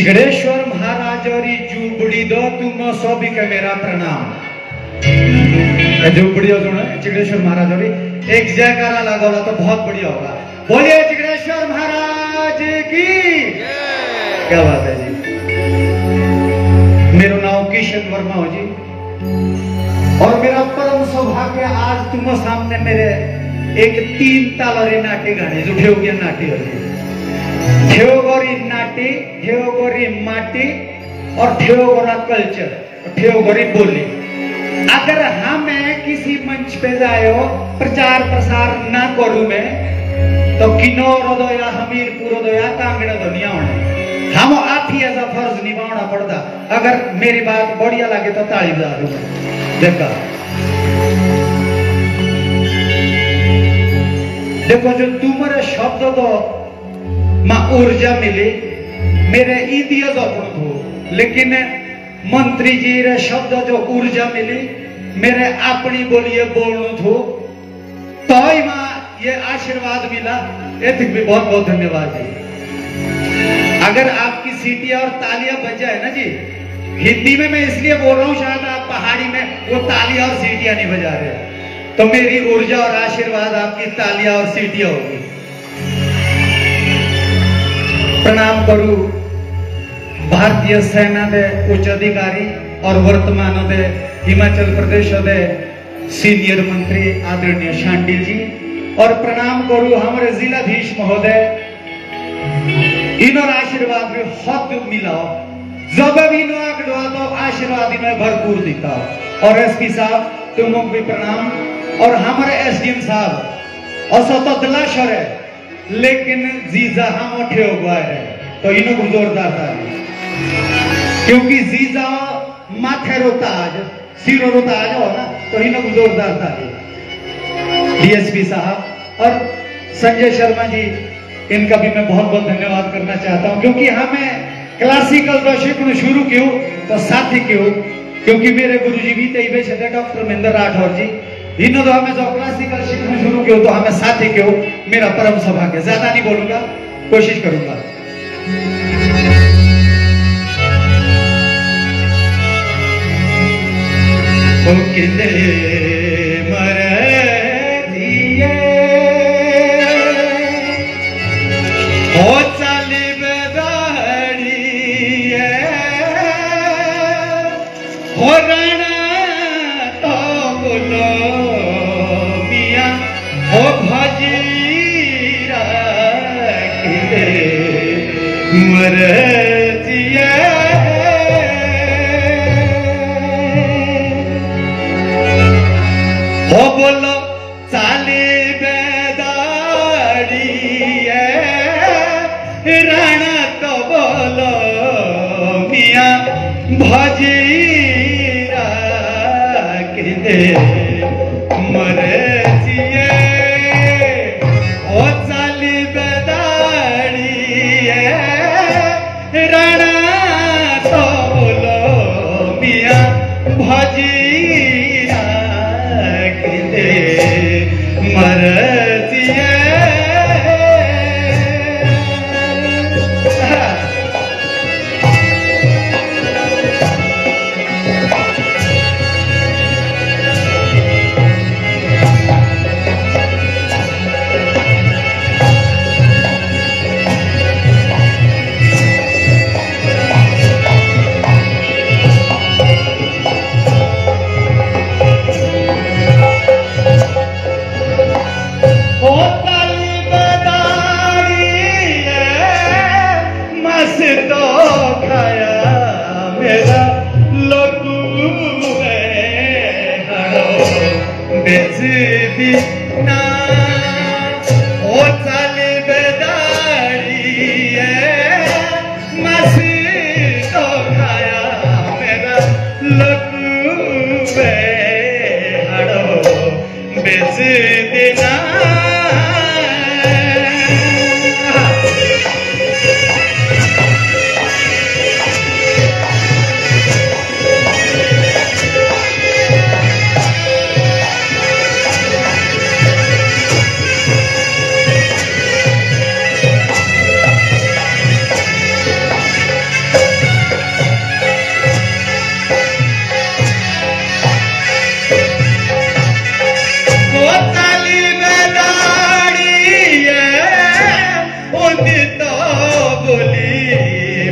चिगड़ेश्वर महाराज और जुबड़ी दो तुम सभी का मेरा प्रणाम। जुबड़ी सुनो चिगड़ेश्वर महाराज और एक जयकारा लगाओ तो बहुत बढ़िया होगा। बोलिए चिगड़ेश्वर महाराज की। क्या बात है जी। मेरा नाम किशन वर्मा हो जी और मेरा परम सौभाग्य आज तुम सामने मेरे एक 3 तालरे नाट्य गाने जो ठेवगिया नाट्य हो जी। ठेवगोरी नाटी, ठेवगोरी माटी और ठेवगोरा कल्चर, ठेवगोरी बोली। अगर हमें किसी मंच पे जाए प्रचार प्रसार ना करूं मैं तो किन्नौर दो या हमीरपुर दो या कांगड़ा दो नहीं आने। हम आप ही ऐसा फर्ज निभाना पड़ता। अगर मेरी बात बढ़िया लगे तो ताली बजा दूंगा। देखो जो तुम्हारे शब्द तो मां ऊर्जा मिली मेरे इंदिया हो, लेकिन मंत्री जी रे शब्द जो ऊर्जा मिली मेरे अपनी बोलिए बोलनु थो तो ही मां ये आशीर्वाद मिला। एथिक भी बहुत बहुत धन्यवाद जी। अगर आपकी सीटियां और तालियां बज जाए ना जी, हिंदी में मैं इसलिए बोल रहा हूं शायद आप पहाड़ी में वो तालियां और सीटियां नहीं बजा रहे, तो मेरी ऊर्जा और आशीर्वाद आपकी तालियां और सीटियां होगी। प्रणाम करू भारतीय सेना दे उच्च अधिकारी और वर्तमान दे हिमाचल प्रदेश दे सीनियर मंत्री आदरणीय शांडिल जी और प्रणाम करू हमारे जिलाधीश महोदय। इनोर आशीर्वाद में हद मिलाओ जब भी नो आकड़ो तो आशीर्वाद इन्हें भरपूर दिता। और एसपी साहब तुमको भी प्रणाम और हमारे एसडीएम साहब असतदला शरे लेकिन जीजा हम उठे हुआ है तो इनको जोरदार था क्योंकि जीजा माथे रोताज सिरो रोताज हो ना तो इनको जोरदार था। डीएसपी साहब और संजय शर्मा जी इनका भी मैं बहुत बहुत धन्यवाद करना चाहता हूं क्योंकि हमें क्लासिकल दर्शक शुरू क्यों तो साथी क्यों क्योंकि मेरे गुरुजी भी तैबे छे डॉक्टर महेंद्र राठौर जी इन्हों तो हमें जो क्लासिकल सीखना शुरू किया तो हमें साथी क्यों मेरा परम सौभाग्य। ज्यादा नहीं बोलूंगा, कोशिश करूंगा। ओ किंदे मरे दिए ओ चाली बेदाड़ी हो रणा तो बोलो ओ भजीरा किले मरजिए हो बोलो चाली बेदाड़ी राणा तो बोलो मियाँ भजीरा किले मरे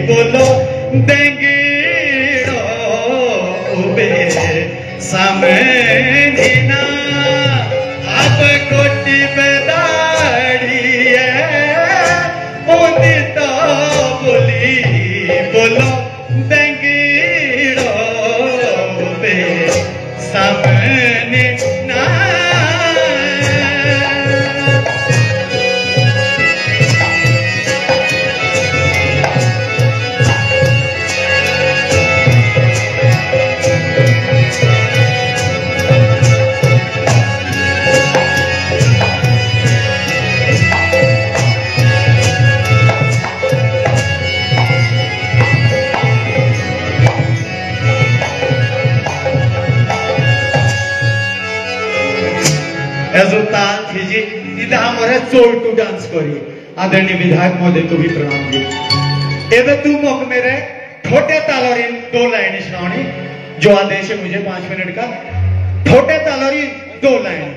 बोलो देंगीड़ो उबे सामने ना अब कोटी बेदाड़ी है उन्हीं तो बोली बोलो देंगीड़ो उबे सामने ना ताल थी जी इधर हमारे चोर टू डांस करी आदरणीय विधायक महोदय को भी प्रणाम जी एवं तू मौक मेरे छोटे तालोरी 2 लाइन सुनानी जो आदेश है मुझे 5 मिनट का छोटे तालोरी 2 लाइन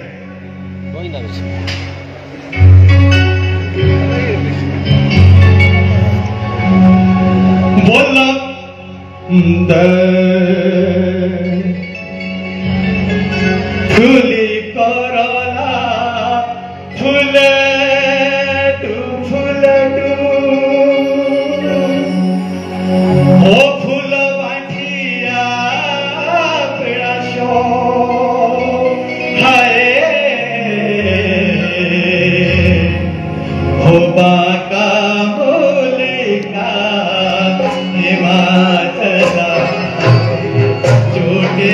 बोला फूली करला फूले तू ओ फूल बांधिया प्रयासो हरे हो बाका बोलिका हिमाचला छोटे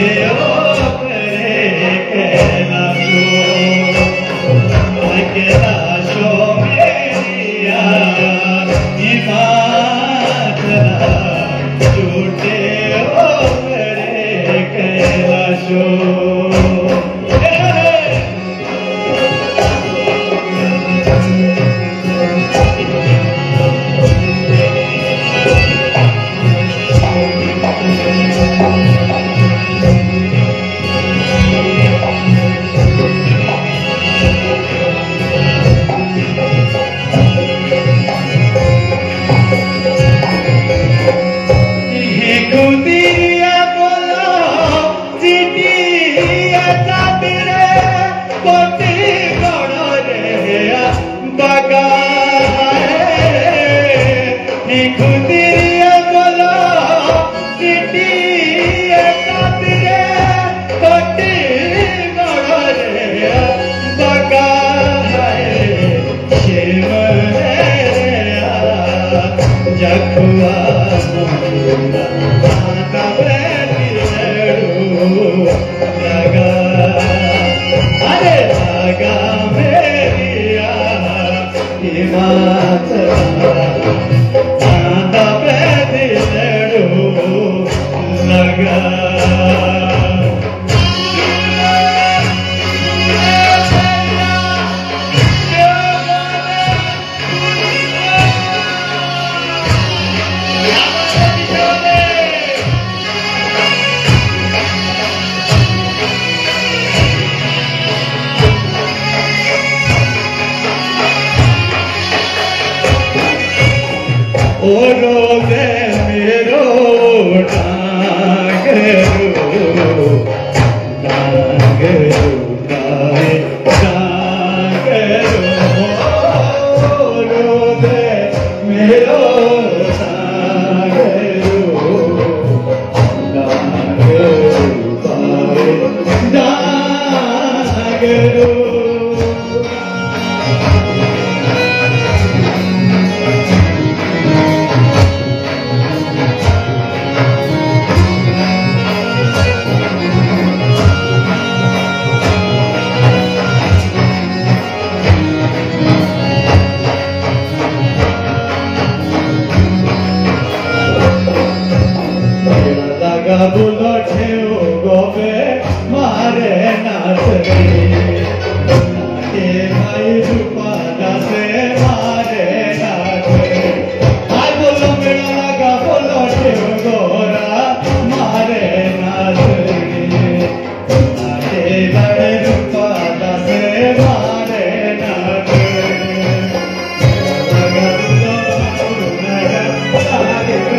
Thank you.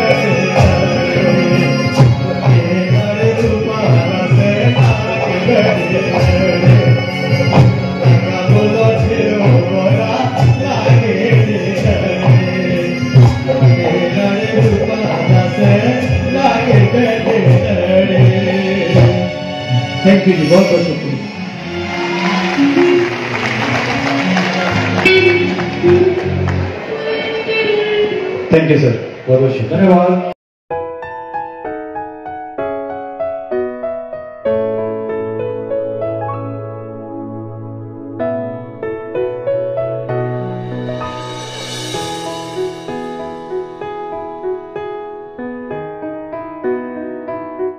थैंक यू जी, बहुत बहुत शुक्रिया। थैंक यू सर, बहुत बहुत शुक्रिया। धन्यवाद।